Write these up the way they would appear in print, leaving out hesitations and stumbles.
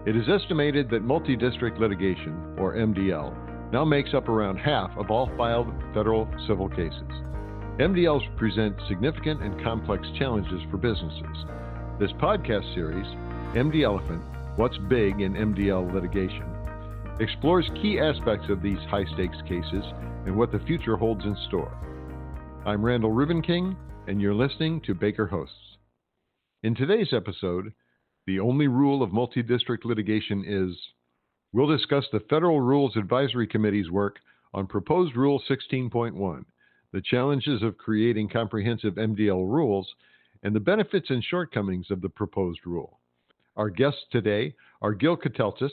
It is estimated that multi-district litigation, or MDL, now makes up around half of all filed federal civil cases. MDLs present significant and complex challenges for businesses. This podcast series, MDLephant, What's Big in MDL Litigation, explores key aspects of these high-stakes cases and what the future holds in store. I'm Randall Rubenking, and you're listening to Baker Hosts. In today's episode, the only rule of multi-district litigation is, we'll discuss the Federal Rules Advisory Committee's work on Proposed Rule 16.1, the challenges of creating comprehensive MDL rules, and the benefits and shortcomings of the proposed rule. Our guests today are gketeltas,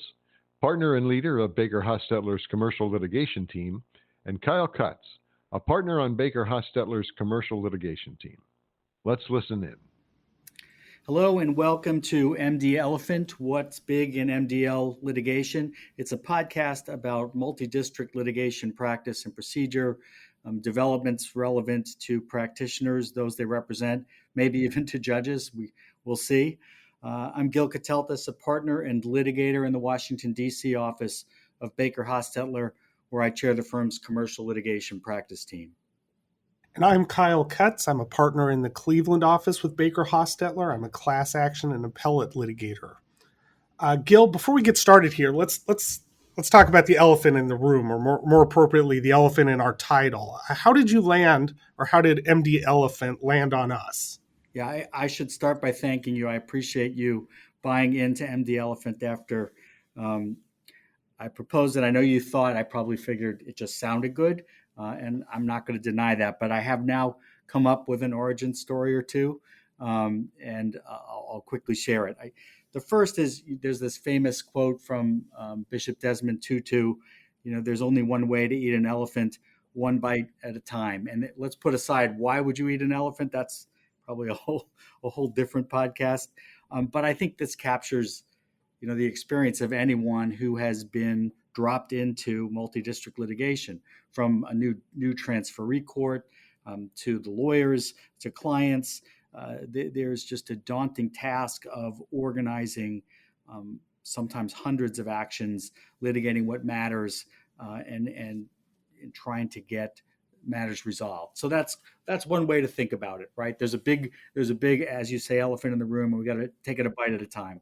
partner and leader of BakerHostetler's commercial litigation team, and kcutts, a partner on BakerHostetler's commercial litigation team. Let's listen in. Hello and welcome to MDLephant, What's Big in MDL Litigation. It's a podcast about multi-district litigation practice and procedure, developments relevant to practitioners, those they represent, maybe even to judges. We'll see. I'm gketeltas, a partner and litigator in the Washington, D.C. office of BakerHostetler, where I chair the firm's commercial litigation practice team. And I'm kcutts. I'm a partner in the Cleveland office with BakerHostetler. I'm a class action and appellate litigator. Gil, before we get started here, let's talk about the elephant in the room, or more appropriately, the elephant in our title. How did you land, or how did MDLephant land on us? Yeah, I should start by thanking you. I appreciate you buying into MDLephant after I proposed it. I know you thought, I probably figured it just sounded good. And I'm not going to deny that, but I have now come up with an origin story or two, and I'll quickly share it. The first is, there's this famous quote from Bishop Desmond Tutu, there's only one way to eat an elephant, one bite at a time. And let's put aside, why would you eat an elephant? That's probably a whole different podcast. But I think this captures, the experience of anyone who has been dropped into multi-district litigation, from a new transferee court to the lawyers, to clients. There's just a daunting task of organizing sometimes hundreds of actions, litigating what matters, and trying to get matters resolved. So that's one way to think about it, right? There's a big, as you say, elephant in the room, and we got to take it a bite at a time.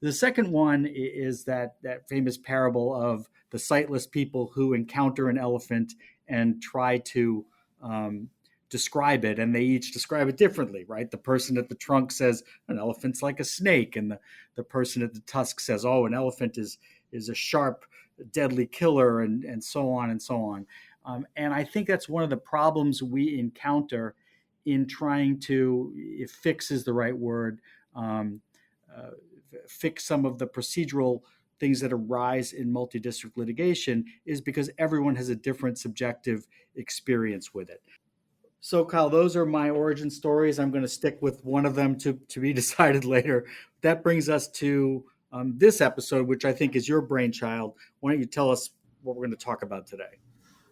The second one is that famous parable of the sightless people who encounter an elephant and try to describe it, and they each describe it differently, right? The person at the trunk says an elephant's like a snake, and the person at the tusk says, oh, an elephant is a sharp, deadly killer, and so on and so on. And I think that's one of the problems we encounter in trying to, if fix is the right word, fix some of the procedural things that arise in multi-district litigation, is because everyone has a different subjective experience with it. So, Kyle, those are my origin stories. I'm going to stick with one of them to be decided later. That brings us to this episode, which I think is your brainchild. Why don't you tell us what we're going to talk about today?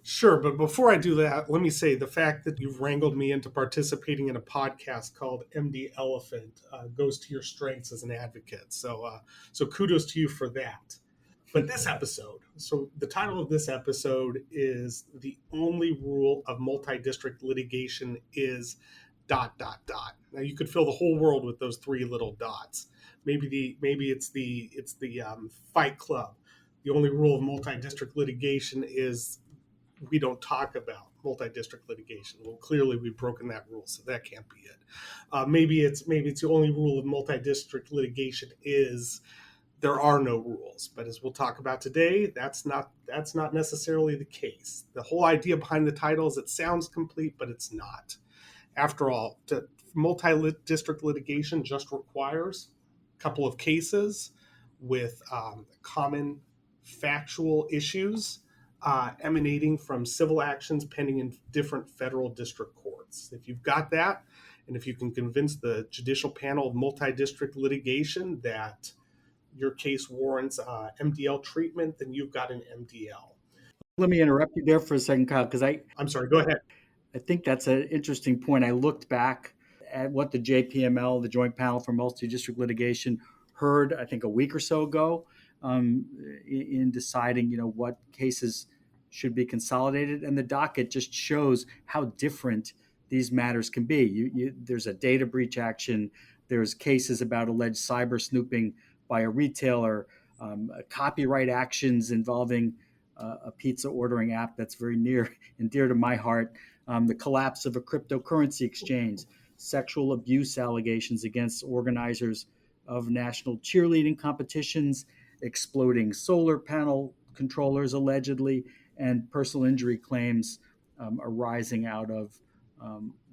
Sure, but before I do that, let me say the fact that you've wrangled me into participating in a podcast called MDLephant goes to your strengths as an advocate. So kudos to you for that. But this episode, so the title of this episode is "The Only Rule of Multi-District Litigation is ... Now you could fill the whole world with those three little dots. Maybe it's the Fight Club. The only rule of multi-district litigation is we don't talk about multi-district litigation. Well, clearly we've broken that rule, so that can't be it. Maybe it's the only rule of multi-district litigation is there are no rules. But as we'll talk about today, that's not necessarily the case. The whole idea behind the title is it sounds complete, but it's not. After all, multi-district litigation just requires a couple of cases with common factual issues emanating from civil actions pending in different federal district courts. If you've got that, and if you can convince the judicial panel of multi-district litigation that your case warrants MDL treatment, then you've got an MDL. Let me interrupt you there for a second, Kyle, because I'm sorry, go ahead. I think that's an interesting point. I looked back at what the JPML, the Joint Panel for Multi-District Litigation, heard, I think, a week or so ago in deciding, what cases should be consolidated. And the docket just shows how different these matters can be. There's a data breach action. There's cases about alleged cyber snooping by a retailer, copyright actions involving a pizza ordering app that's very near and dear to my heart, the collapse of a cryptocurrency exchange, sexual abuse allegations against organizers of national cheerleading competitions, exploding solar panel controllers allegedly, and personal injury claims arising out of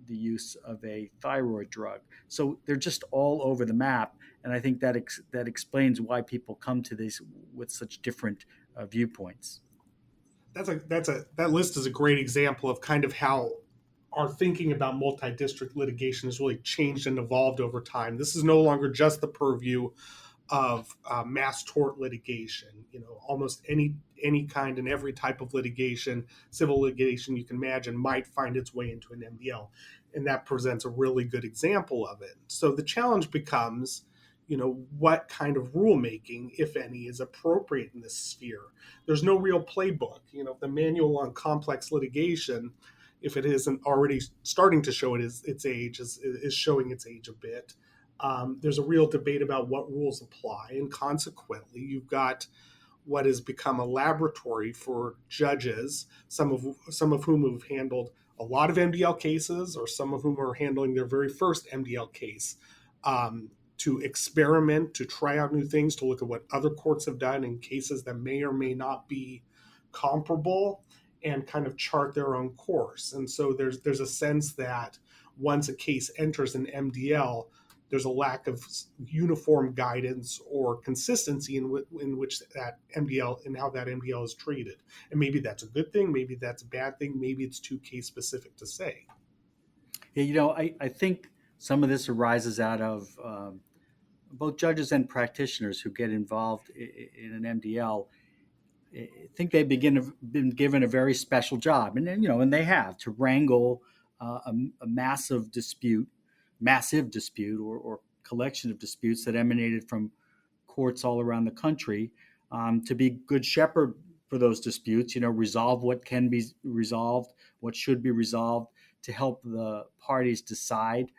the use of a thyroid drug. So they're just all over the map, and I think that that explains why people come to this with such different viewpoints. That list is a great example of kind of how our thinking about multi-district litigation has really changed and evolved over time. This is no longer just the purview of mass tort litigation. Almost any kind and every type of litigation, civil litigation you can imagine, might find its way into an MDL, and that presents a really good example of it. So the challenge becomes, what kind of rulemaking, if any, is appropriate in this sphere. There's no real playbook. The manual on complex litigation, if it isn't already starting to show its age, is showing its age a bit. There's a real debate about what rules apply, and consequently, you've got what has become a laboratory for judges, some of whom have handled a lot of MDL cases, or some of whom are handling their very first MDL case, to experiment, to try out new things, to look at what other courts have done in cases that may or may not be comparable, and kind of chart their own course. And so there's a sense that once a case enters an MDL, there's a lack of uniform guidance or consistency in which that MDL and how that MDL is treated. And maybe that's a good thing, maybe that's a bad thing, maybe it's too case specific to say. Yeah, I think some of this arises out of both judges and practitioners who get involved in an MDL. I think they've been given a very special job, and they have to wrangle a massive dispute, or collection of disputes that emanated from courts all around the country, to be good shepherd for those disputes. Resolve what can be resolved, what should be resolved, to help the parties decide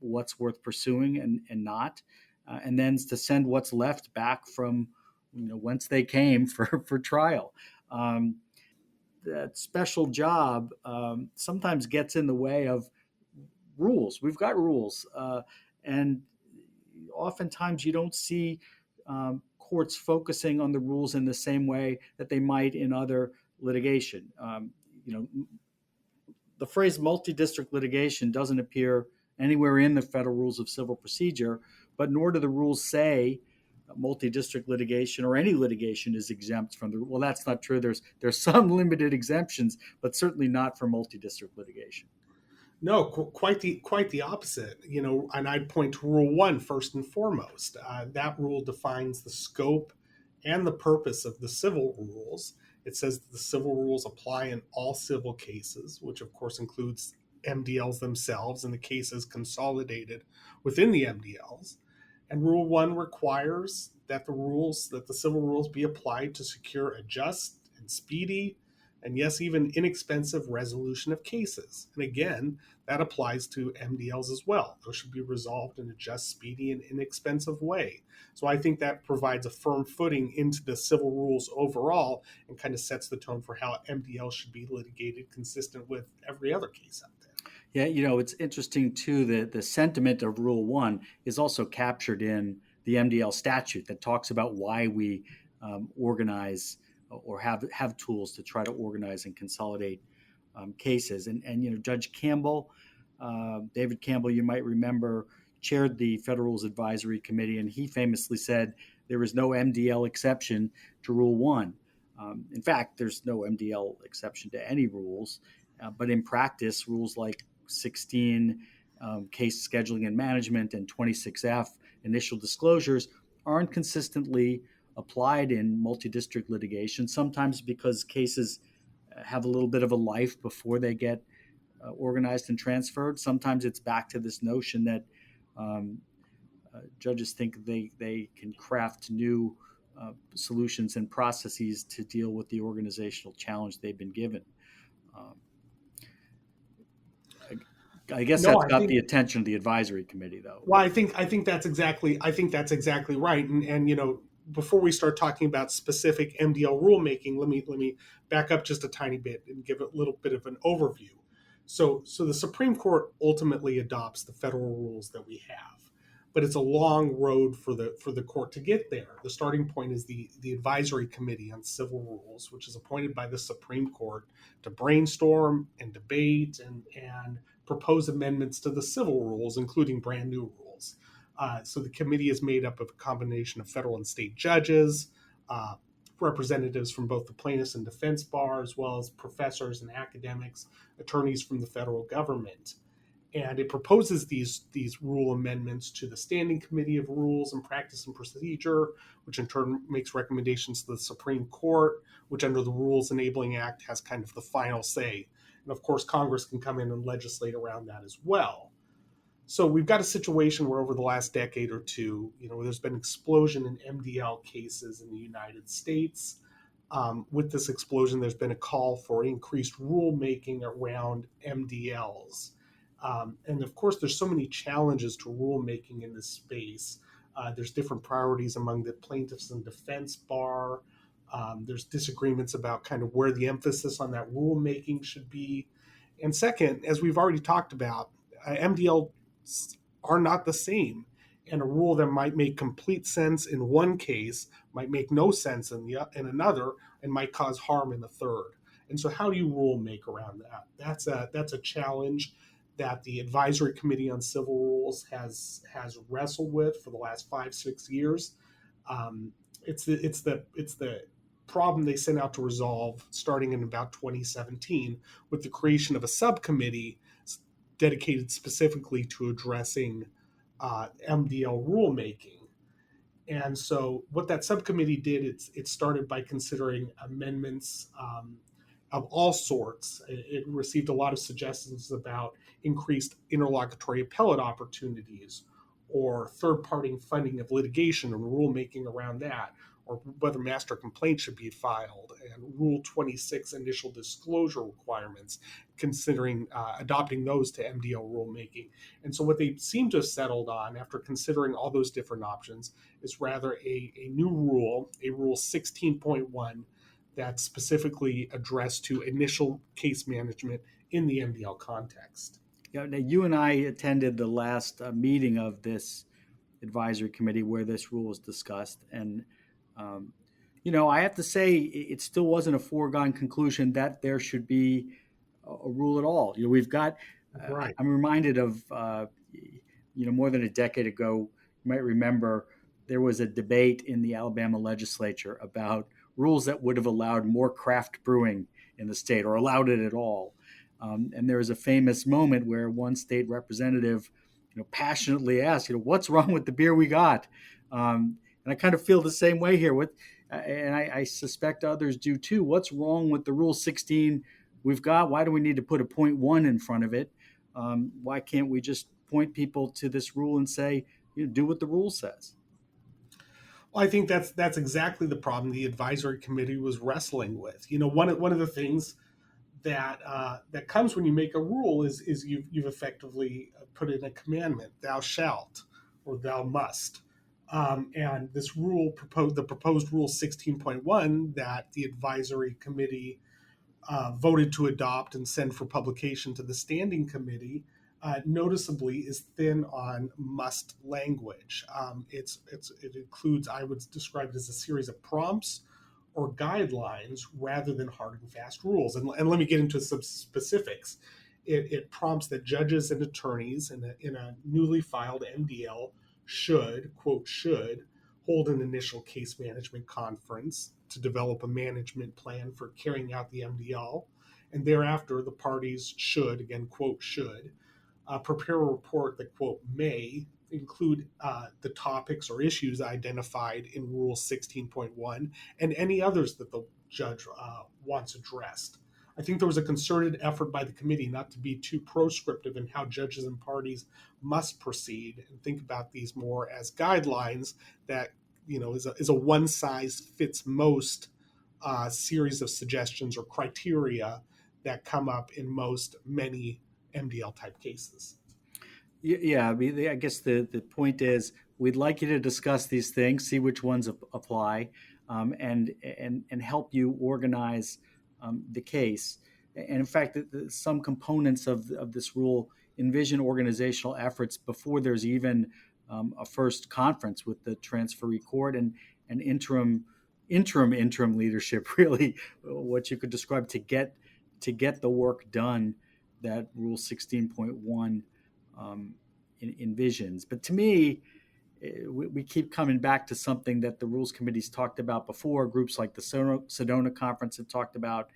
what's worth pursuing and not, and then to send what's left back from whence they came for trial. That special job sometimes gets in the way of rules. We've got rules, and oftentimes you don't see courts focusing on the rules in the same way that they might in other litigation. The phrase multi-district litigation doesn't appear anywhere in the Federal Rules of Civil Procedure, but nor do the rules say multi-district litigation or any litigation is exempt from the rule. Well, that's not true. There's some limited exemptions, but certainly not for multi-district litigation. No, quite the opposite. And I'd point to Rule 1 first and foremost. That rule defines the scope and the purpose of the civil rules. It says that the civil rules apply in all civil cases, which of course includes MDLs themselves and the cases consolidated within the MDLs. And Rule 1 requires that the civil rules be applied to secure a just and speedy, and yes, even inexpensive resolution of cases. And again, that applies to MDLs as well. Those should be resolved in a just, speedy, and inexpensive way. So I think that provides a firm footing into the civil rules overall and kind of sets the tone for how MDL should be litigated consistent with every other case out there. Yeah, it's interesting too that the sentiment of Rule 1 is also captured in the MDL statute that talks about why we organize or have tools to try to organize and consolidate cases. And Judge Campbell, David Campbell, you might remember, chaired the Federal Rules Advisory Committee, and he famously said there is no MDL exception to Rule 1. In fact, there's no MDL exception to any rules, but in practice, rules like 16, case scheduling and management, and 26F, initial disclosures, aren't consistently applied in multi-district litigation, sometimes because cases have a little bit of a life before they get organized and transferred. Sometimes it's back to this notion that judges think they can craft new solutions and processes to deal with the organizational challenge they've been given. Um, I guess No, that's I got think the attention of the advisory committee, though. well, I think that's exactly right. And before we start talking about specific MDL rulemaking, let me back up just a tiny bit and give a little bit of an overview. So the Supreme Court ultimately adopts the federal rules that we have, but it's a long road for the court to get there. The starting point is the Advisory Committee on Civil Rules, which is appointed by the Supreme Court to brainstorm and debate and propose amendments to the civil rules, including brand new rules. So the committee is made up of a combination of federal and state judges, uh, representatives from both the plaintiffs and defense bar, as well as professors and academics, attorneys from the federal government. And it proposes these rule amendments to the Standing Committee of Rules and Practice and Procedure, which in turn makes recommendations to the Supreme Court, which under the Rules Enabling Act has kind of the final say. And of course, Congress can come in and legislate around that as well. So we've got a situation where over the last decade or two, there's been an explosion in MDL cases in the United States. With this explosion, there's been a call for increased rulemaking around MDLs. And of course, there's so many challenges to rulemaking in this space. There's different priorities among the plaintiffs and defense bar. There's disagreements about kind of where the emphasis on that rulemaking should be. And second, as we've already talked about, MDLs are not the same. And a rule that might make complete sense in one case might make no sense in another and might cause harm in the third. And so how do you rule make around that? That's a challenge that the Advisory Committee on Civil Rules has wrestled with for the last 5-6 years. It's the problem they set out to resolve starting in about 2017 with the creation of a subcommittee dedicated specifically to addressing MDL rulemaking. And so what that subcommittee did, it started by considering amendments of all sorts. It received a lot of suggestions about increased interlocutory appellate opportunities or third-party funding of litigation and rulemaking around that, or whether master complaints should be filed, and Rule 26 initial disclosure requirements, considering adopting those to MDL rulemaking. And so what they seem to have settled on, after considering all those different options, is rather a new rule, a Rule 16.1, that's specifically addressed to initial case management in the MDL context. Yeah, now you and I attended the last meeting of this advisory committee where this rule was discussed. And, I have to say it still wasn't a foregone conclusion that there should be a rule at all. We've got, Right. I'm reminded of, more than a decade ago, you might remember there was a debate in the Alabama legislature about rules that would have allowed more craft brewing in the state or allowed it at all. And there was a famous moment where one state representative, passionately asked, what's wrong with the beer we got? And I kind of feel the same way here. And I suspect others do too. What's wrong with the Rule 16 we've got? Why do we need to put a 0.1 in front of it? Why can't we just point people to this rule and say, do what the rule says? Well, I think that's exactly the problem the advisory committee was wrestling with. One of the things that comes when you make a rule is you've effectively put in a commandment, thou shalt or thou must. And this rule the proposed Rule 16.1 that the advisory committee voted to adopt and send for publication to the standing committee noticeably is thin on must language. It includes, I would describe it as a series of prompts or guidelines rather than hard and fast rules. And let me get into some specifics. It prompts that judges and attorneys in a newly filed MDL should hold an initial case management conference to develop a management plan for carrying out the MDL. And thereafter, the parties should, again, quote, should, prepare a report that, quote, may include the topics or issues identified in Rule 16.1 and any others that the judge wants addressed. I think there was a concerted effort by the committee not to be too proscriptive in how judges and parties must proceed, and think about these more as guidelines that, is a one size fits most series of suggestions or criteria that come up in many MDL type cases. Yeah, I mean, I guess the point is we'd like you to discuss these things, see which ones apply, and help you organize the case. And in fact, some components of this rule envision organizational efforts before there's even a first conference with the transferee court and interim leadership. Really, what you could describe to get the work done that Rule 16.1 envisions. But to me, we keep coming back to something that the Rules Committee's talked about before. Groups like the Sedona Conference have talked about.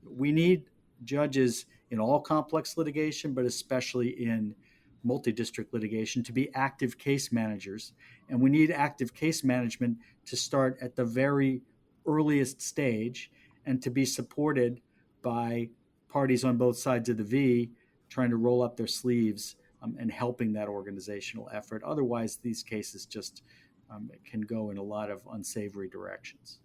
We need judges in all complex litigation, but especially in multi-district litigation, to be active case managers. And we need active case management to start at the very earliest stage and to be supported by parties on both sides of the V trying to roll up their sleeves and helping that organizational effort. Otherwise, these cases just can go in a lot of unsavory directions.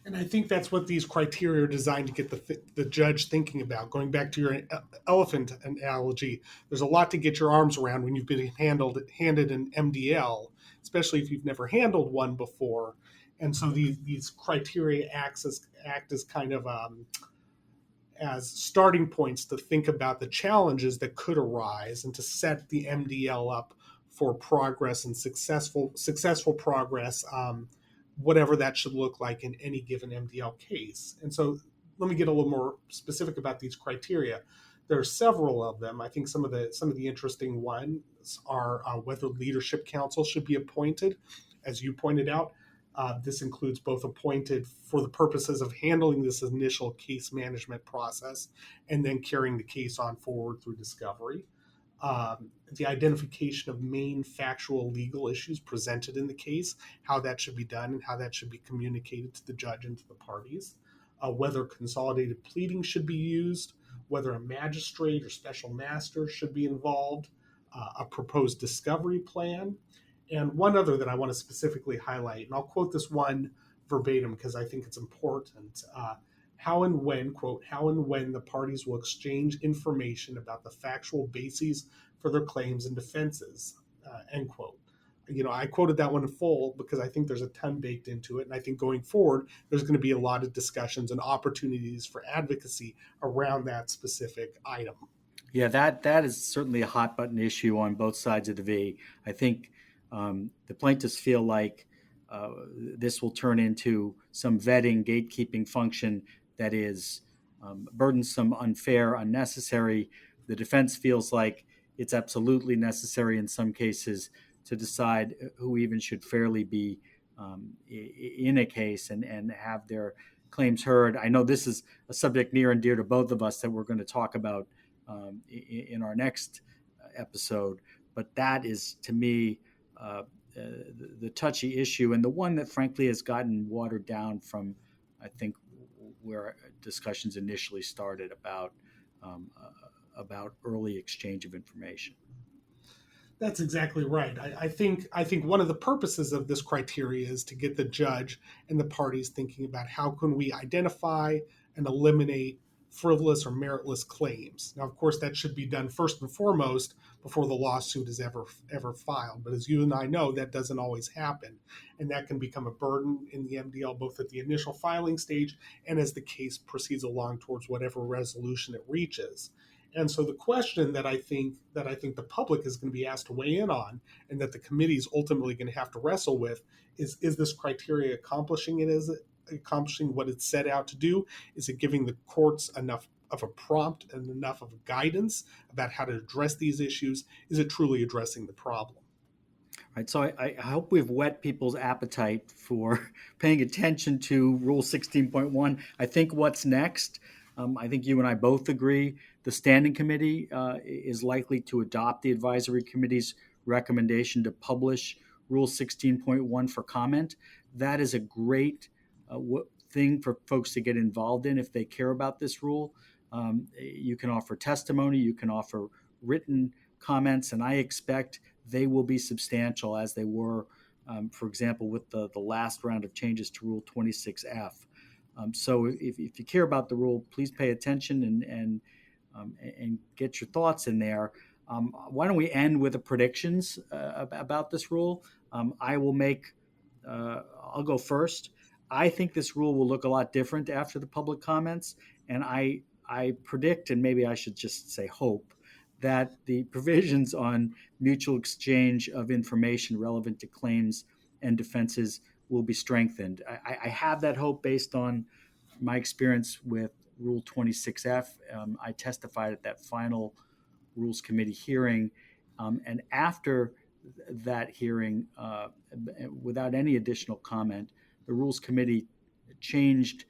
And I think that's what these criteria are designed to get the judge thinking about. Going back to your elephant analogy, there's a lot to get your arms around when you've been handed an MDL, especially if you've never handled one before. And so these criteria act as kind of as starting points to think about the challenges that could arise and to set the MDL up for progress and successful progress, whatever that should look like in any given MDL case. And so let me get a little more specific about these criteria. There are several of them. I think some of the interesting ones are whether leadership counsel should be appointed, as you pointed out. This includes both appointed for the purposes of handling this initial case management process and then carrying the case on forward through discovery. The identification of main factual legal issues presented in the case, how that should be done and how that should be communicated to the judge and to the parties. Whether consolidated pleading should be used, whether a magistrate or special master should be involved, a proposed discovery plan. And one other that I want to specifically highlight, and I'll quote this one verbatim because I think it's important. How and when the parties will exchange information about the factual bases for their claims and defenses, end quote. I quoted that one in full because I think there's a ton baked into it. And I think going forward, there's going to be a lot of discussions and opportunities for advocacy around that specific item. Yeah, that is certainly a hot button issue on both sides of the V. I think the plaintiffs feel like this will turn into some vetting, gatekeeping function that is burdensome, unfair, unnecessary. The defense feels like it's absolutely necessary in some cases to decide who even should fairly be in a case and have their claims heard. I know this is a subject near and dear to both of us that we're going to talk about in our next episode, but that is, to me, the touchy issue and the one that frankly has gotten watered down from, I think, where discussions initially started about early exchange of information. That's exactly right. I think one of the purposes of this criteria is to get the judge and the parties thinking about how can we identify and eliminate frivolous or meritless claims. Now, of course, that should be done first and foremost before the lawsuit is ever filed. But as you and I know, that doesn't always happen. And that can become a burden in the MDL, both at the initial filing stage and as the case proceeds along towards whatever resolution it reaches. And so the question that I think the public is going to be asked to weigh in on, and that the committee is ultimately going to have to wrestle with, is this criteria accomplishing it? Is it accomplishing what it's set out to do? Is it giving the courts enough of a prompt and enough of guidance about how to address these issues? Is it truly addressing the problem? Right. So I hope we've whet people's appetite for paying attention to Rule 16.1. I think what's next, I think you and I both agree, the Standing Committee is likely to adopt the Advisory Committee's recommendation to publish Rule 16.1 for comment. That is a great thing for folks to get involved in if they care about this rule. You can offer testimony, you can offer written comments, and I expect they will be substantial as they were, for example, with the last round of changes to Rule 26F. So if you care about the rule, please pay attention and get your thoughts in there. Why don't we end with the predictions about this rule? I'll go first. I think this rule will look a lot different after the public comments, and I predict, and maybe I should just say hope, that the provisions on mutual exchange of information relevant to claims and defenses will be strengthened. I have that hope based on my experience with Rule 26F. I testified at that final Rules Committee hearing, and after that hearing, without any additional comment, the Rules Committee changed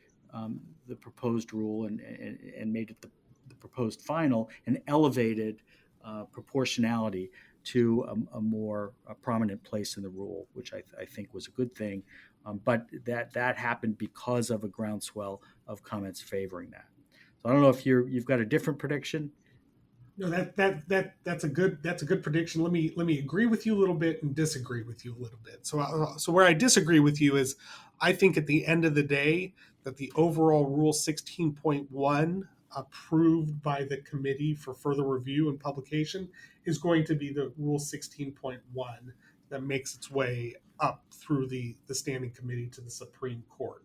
the proposed rule and made it the proposed final and elevated proportionality to a more prominent place in the rule, which I think was a good thing. But that happened because of a groundswell of comments favoring that. So I don't know if you've got a different prediction. No, that's a good prediction. Let me agree with you a little bit and disagree with you a little bit. So where I disagree with you is, I think at the end of the day that the overall Rule 16.1 approved by the committee for further review and publication is going to be the Rule 16.1 that makes its way up through the standing committee to the Supreme Court.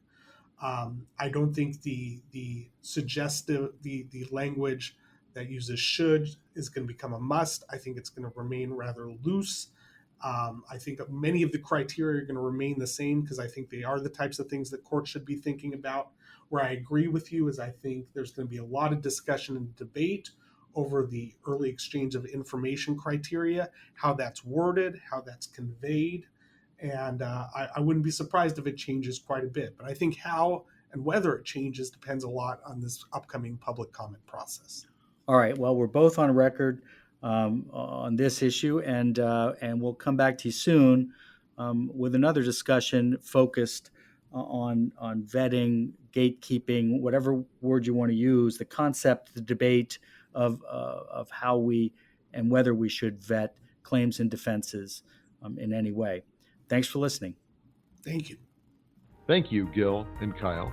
I don't think the language that uses should is going to become a must. I think it's going to remain rather loose. I think that many of the criteria are going to remain the same because I think they are the types of things that courts should be thinking about. Where I agree with you is I think there's going to be a lot of discussion and debate over the early exchange of information criteria, how that's worded, how that's conveyed. And I wouldn't be surprised if it changes quite a bit. But I think how and whether it changes depends a lot on this upcoming public comment process. All right. Well, we're both on record on this issue, and we'll come back to you soon with another discussion focused on vetting, gatekeeping, whatever word you want to use, the concept, the debate of how we and whether we should vet claims and defenses in any way. Thanks for listening. Thank you. Thank you, Gil and Kyle.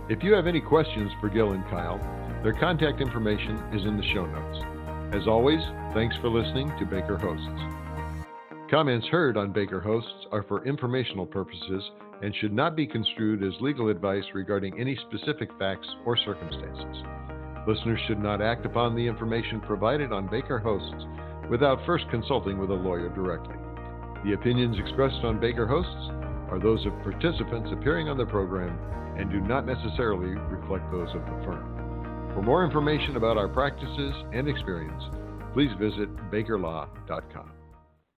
If you have any questions for Gil and Kyle, their contact information is in the show notes. As always, thanks for listening to Baker Hosts. Comments heard on Baker Hosts are for informational purposes and should not be construed as legal advice regarding any specific facts or circumstances. Listeners should not act upon the information provided on Baker Hosts without first consulting with a lawyer directly. The opinions expressed on Baker Hosts are those of participants appearing on the program and do not necessarily reflect those of the firm. For more information about our practices and experience, please visit bakerlaw.com.